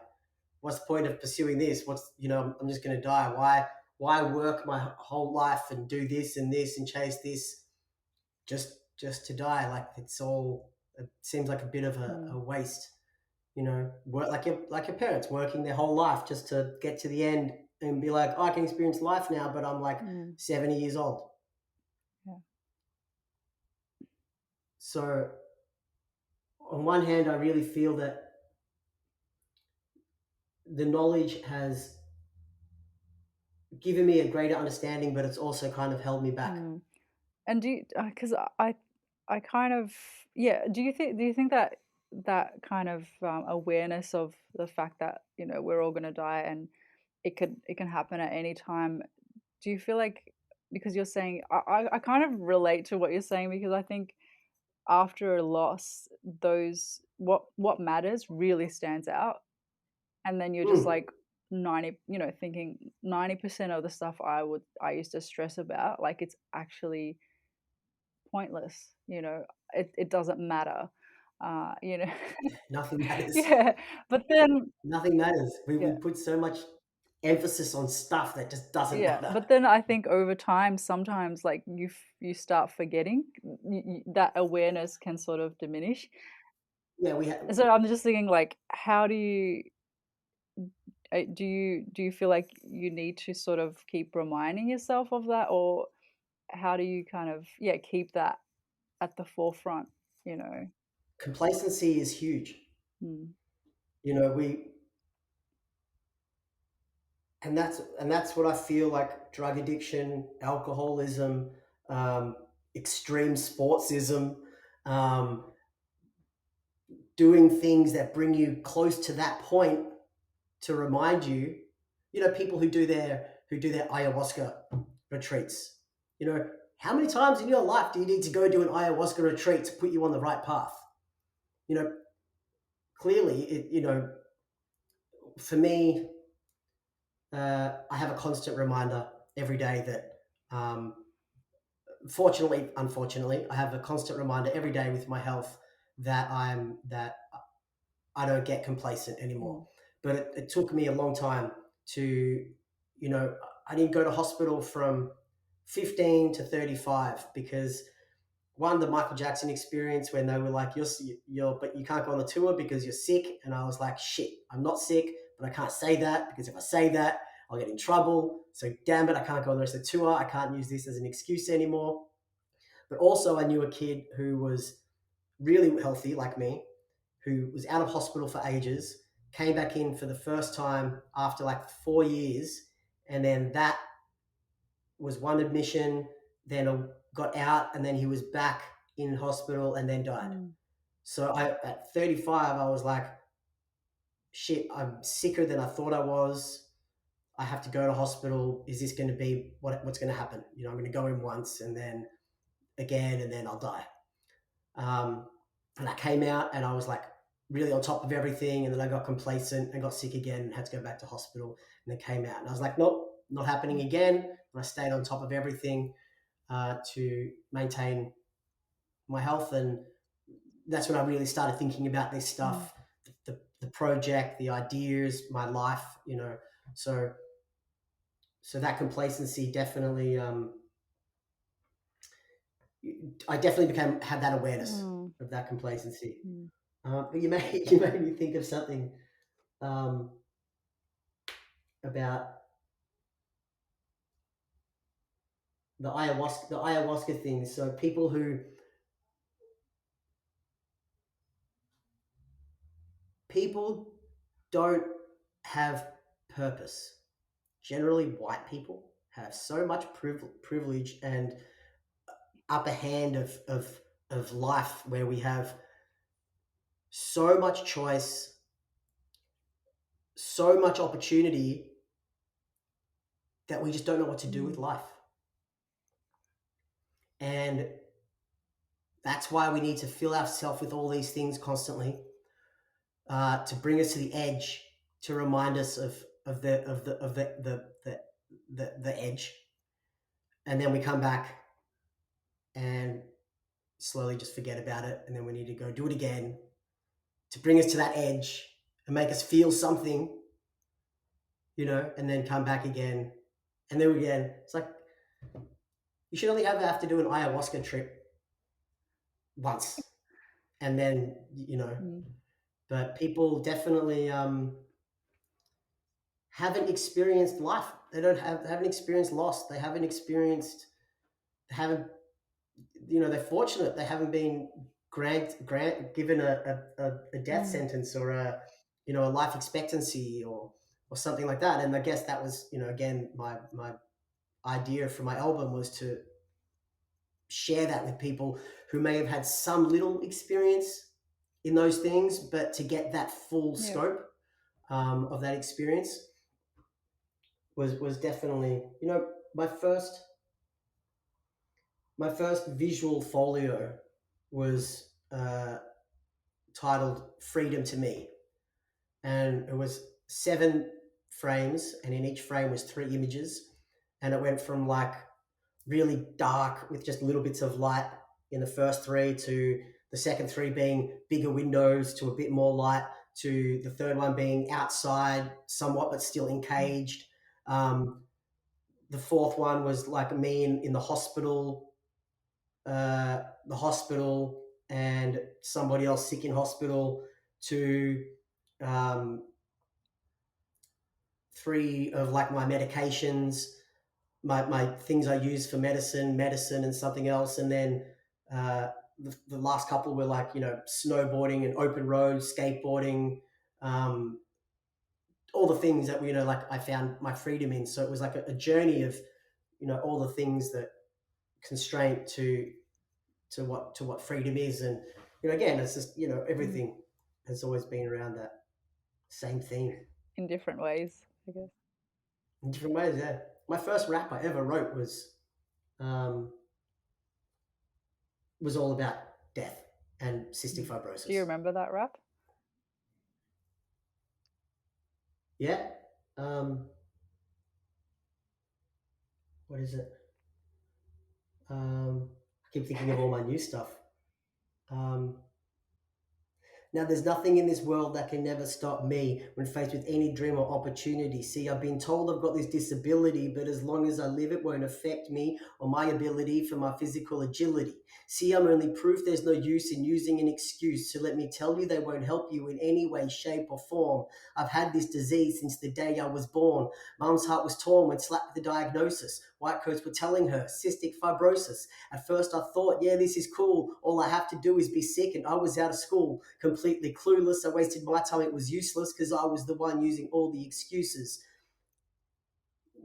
What's the point of pursuing this? I'm just going to die. Why work my whole life and do this and chase this just to die? Like, it seems like a bit of a waste. Work like your parents working their whole life just to get to the end and be like, oh, I can experience life now, but I'm like 70 years old. So on one hand, I really feel that the knowledge has given me a greater understanding, but it's also kind of held me back. And do you, because I kind of, do you think that that kind of awareness of the fact that, you know, we're all going to die and it can happen at any time. Do you feel like, because you're saying, I kind of relate to what you're saying, because I think after a loss, those what matters really stands out, and then you're just Mm. like 90, you know, thinking 90% of the stuff I used to stress about, like, it's actually pointless, you know, it doesn't matter, you know. Nothing matters. Yeah, but then Nothing matters. We yeah. put so much emphasis on stuff that just doesn't Yeah, matter. but then I think over time, sometimes like you start forgetting, that awareness can sort of diminish. Yeah, we have. And so I'm just thinking, like, how do you feel like you need to sort of keep reminding yourself of that, or how do you kind of, yeah, keep that at the forefront, you know? Complacency is huge. Mm, You know, and that's what I feel like drug addiction, alcoholism, um, extreme sportsism, um, doing things that bring you close to that point to remind you. You know, people who do their ayahuasca retreats. You know, how many times in your life do you need to go do an ayahuasca retreat to put you on the right path? You know, clearly, for me, I have a constant reminder every day that, unfortunately, I have a constant reminder every day with my health that I don't get complacent anymore. mm, But it took me a long time to, I didn't go to hospital from 15 to 35 because one, the Michael Jackson experience when they were like, but you can't go on the tour because you're sick. And I was like, shit, I'm not sick, but I can't say that because if I say that, I'll get in trouble. So damn it, I can't go on the rest of the tour. I can't use this as an excuse anymore. But also, I knew a kid who was really healthy, like me, who was out of hospital for ages, came back in for the first time after like 4 years, and then that was one admission, then got out, and then he was back in hospital and then died. mm, So at 35, I was like, shit, I'm sicker than I thought I was. I have to go to hospital. Is this going to be what's going to happen? I'm going to go in once and then again, and then I'll die. And I came out and I was like really on top of everything. And then I got complacent and got sick again and had to go back to hospital and then came out. And I was like, nope, not happening mm, again. And I stayed on top of everything to maintain my health. And that's when I really started thinking about this mm, stuff, the project, the ideas, my life, So, so that complacency definitely, I definitely had that awareness mm, of that complacency. mm, But you made you made me think of something um, about the ayahuasca thing. So people don't have purpose. Generally, white people have so much privilege and upper hand of life where we have so much choice, so much opportunity that we just don't know what to do with mm, life. And that's why we need to fill ourselves with all these things constantly to bring us to the edge, to remind us of the edge, and then we come back and slowly just forget about it, and then we need to go do it again to bring us to that edge and make us feel something, and then come back again, and then again. It's like you should only have to do an ayahuasca trip once, and then mm, But people definitely haven't experienced life. They haven't experienced loss. They haven't, they're fortunate. They haven't been given a death mm, sentence or a life expectancy or something like that. And I guess that was, again, my idea for my album was to share that with people who may have had some little experience in those things, but to get that full scope of that experience was definitely, you know, my first visual folio was titled Freedom to Me, and it was 7 frames, and in each frame was 3 images, and it went from like really dark with just little bits of light in the first 3 to the second 3 being bigger windows to a bit more light to the third one being outside somewhat but still encaged. The fourth one was like me in the hospital, and somebody else sick in hospital, to 3 of like my medications, my things I use for medicine and something else. And then the last couple were like, you know, snowboarding and open road, skateboarding, all the things that, you know, like I found my freedom in. So it was like a journey of, you know, all the things that constraint to what freedom is. And, you know, again, it's just, you know, everything has always been around that same theme. In different ways, I guess. In different ways, yeah. My first rap I ever wrote was all about death and cystic fibrosis. Do you remember that rap? Yeah. What is it? I keep thinking of all my new stuff. Now, there's nothing in this world that can never stop me when faced with any dream or opportunity. See, I've been told I've got this disability, but as long as I live, it won't affect me or my ability for my physical agility. See, I'm only proof there's no use in using an excuse. So let me tell you, they won't help you in any way, shape, or form. I've had this disease since the day I was born. Mum's heart was torn when slapped with the diagnosis. White coats were telling her cystic fibrosis. At first I thought, yeah, this is cool. All I have to do is be sick, and I was out of school. Completely clueless. I wasted my time. It was useless because I was the one using all the excuses.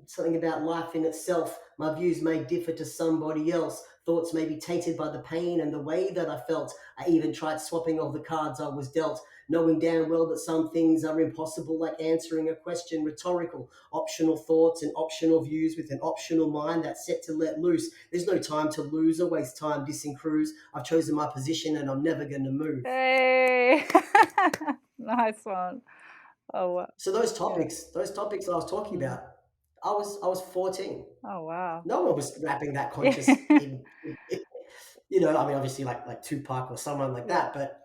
Something about life in itself. My views may differ to somebody else. Thoughts may be tainted by the pain and the way that I felt. I even tried swapping all the cards I was dealt, knowing damn well that some things are impossible, like answering a question rhetorical. Optional thoughts and optional views with an optional mind that's set to let loose. There's no time to lose or waste time dissing crews. I've chosen my position and I'm never going to move. Hey! Nice one. Oh, wow. So those topics I was talking about, I was 14. Oh, wow. No one was rapping that conscious in, you know, I mean, obviously like Tupac or someone like that, but,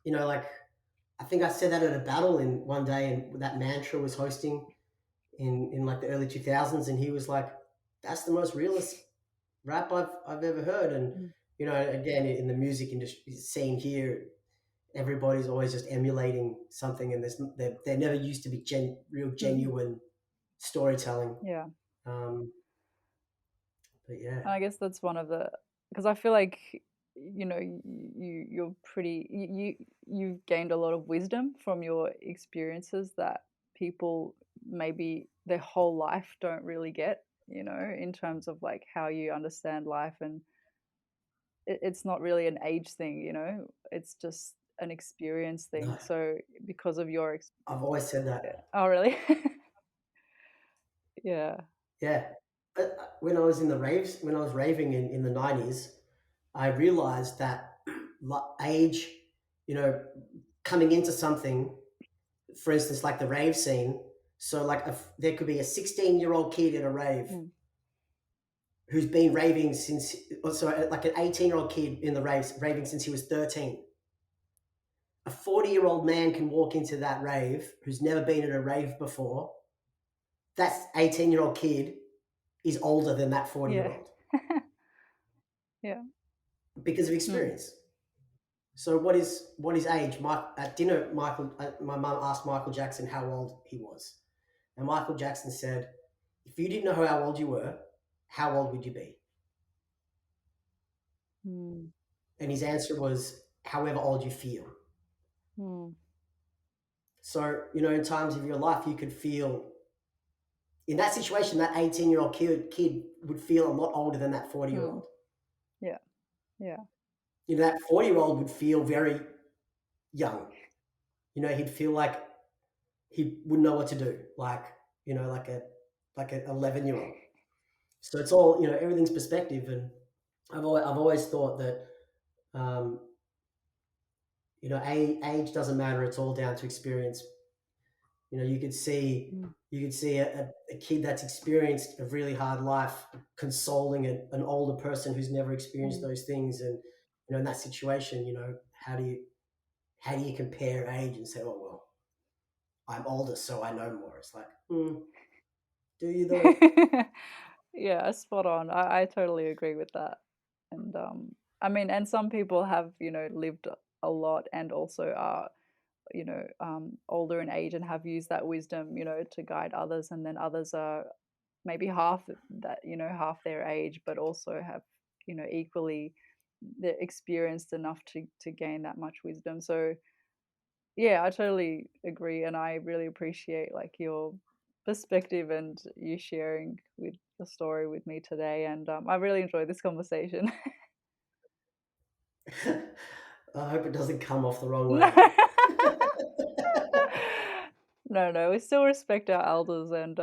you know, like, I think I said that at a battle in one day, and that Mantra was hosting in like the early 2000s, and he was like, that's the most realist rap I've ever heard. And, you know, again, in the music industry scene here, everybody's always just emulating something, and there never used to be real genuine storytelling. Yeah. But yeah, I guess that's one of the, because I feel like, you know, you're pretty, you've gained a lot of wisdom from your experiences that people maybe their whole life don't really get, you know, in terms of like how you understand life. And it's not really an age thing, you know, it's just an experience thing. No. So because of your I've always said that. Oh, really? Yeah. Yeah. But when I was in the raves, when I was raving in the 90s, I realized that age, you know, coming into something, for instance, like the rave scene. So like there could be a 16-year-old kid in a rave who's been raving since, like an 18-year-old kid in the raves, raving since he was 13. A 40-year-old man can walk into that rave who's never been in a rave before. That 18-year-old kid is older than that 40-year-old. Yeah. Because of experience. So what is age? At dinner, my mum asked Michael Jackson how old he was. And Michael Jackson said, if you didn't know how old you were, how old would you be? And his answer was, however old you feel. So, you know, in times of your life, you could feel, in that situation, that 18-year-old kid would feel a lot older than that 40-year-old. Yeah. Yeah. You know, that 40-year-old would feel very young. You know, he'd feel like he wouldn't know what to do, like, you know, like an 11-year-old. So it's all, you know, everything's perspective. And I've always thought that, you know, age doesn't matter. It's all down to experience. You know, you could see a kid that's experienced a really hard life consoling an older person who's never experienced those things. And, you know, in that situation, you know, how do you compare age and say, oh, well, I'm older, so I know more. It's like, do you though? Yeah, spot on. I totally agree with that. And I mean, and some people have, you know, lived a lot and also are, you know, older in age and have used that wisdom, you know, to guide others. And then others are maybe half that, you know, half their age, but also have, you know, equally they're experienced enough to gain that much wisdom. So yeah, I totally agree, and I really appreciate like your perspective and you sharing with the story with me today. And I really enjoyed this conversation. I hope it doesn't come off the wrong No. way. No, we still respect our elders, and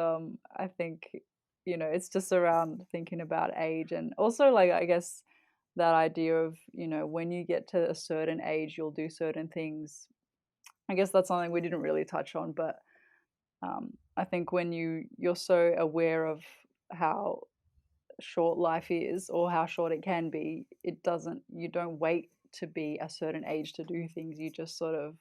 I think, you know, it's just around thinking about age, and also like I guess that idea of, you know, when you get to a certain age, you'll do certain things. I guess that's something we didn't really touch on, but I think when you're so aware of how short life is or how short it can be, you don't wait to be a certain age to do things. You just sort of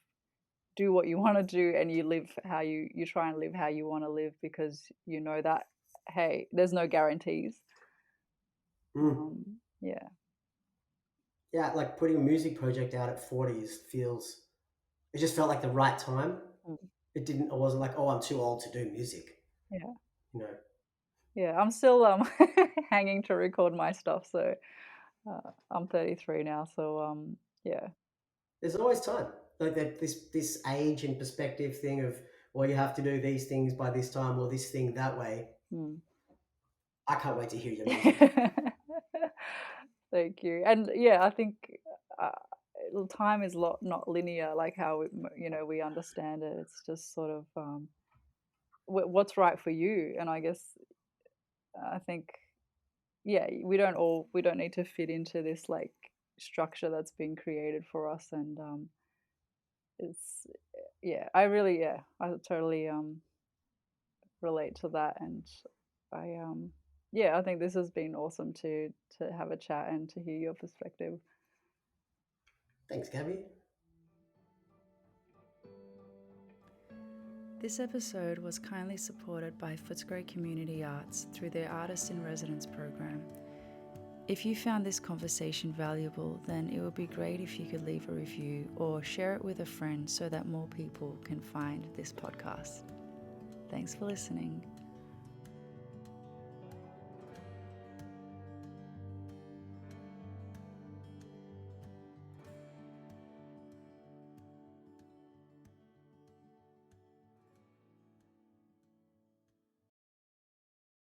do what you want to do, and you live how you try and live how you want to live, because you know that, hey, there's no guarantees. Yeah. Yeah, like putting a music project out at 40 it just felt like the right time. It wasn't like, oh, I'm too old to do music. Yeah. You know. Yeah, I'm still hanging to record my stuff, so I'm 33 now, so yeah. There's always time. Like that, this age and perspective thing of, well, you have to do these things by this time or this thing that way. I can't wait to hear your music. Thank you. And yeah, I think time is not linear, like how you know, we understand it. It's just sort of what's right for you. And I guess I think, yeah, we don't need to fit into this like structure that's been created for us. And it's yeah, I totally relate to that. And I yeah, I think this has been awesome to have a chat and to hear your perspective. Thanks, Gabby. This episode was kindly supported by Footscray Community Arts through their Artist in Residence program. If you found this conversation valuable, then it would be great if you could leave a review or share it with a friend so that more people can find this podcast. Thanks for listening.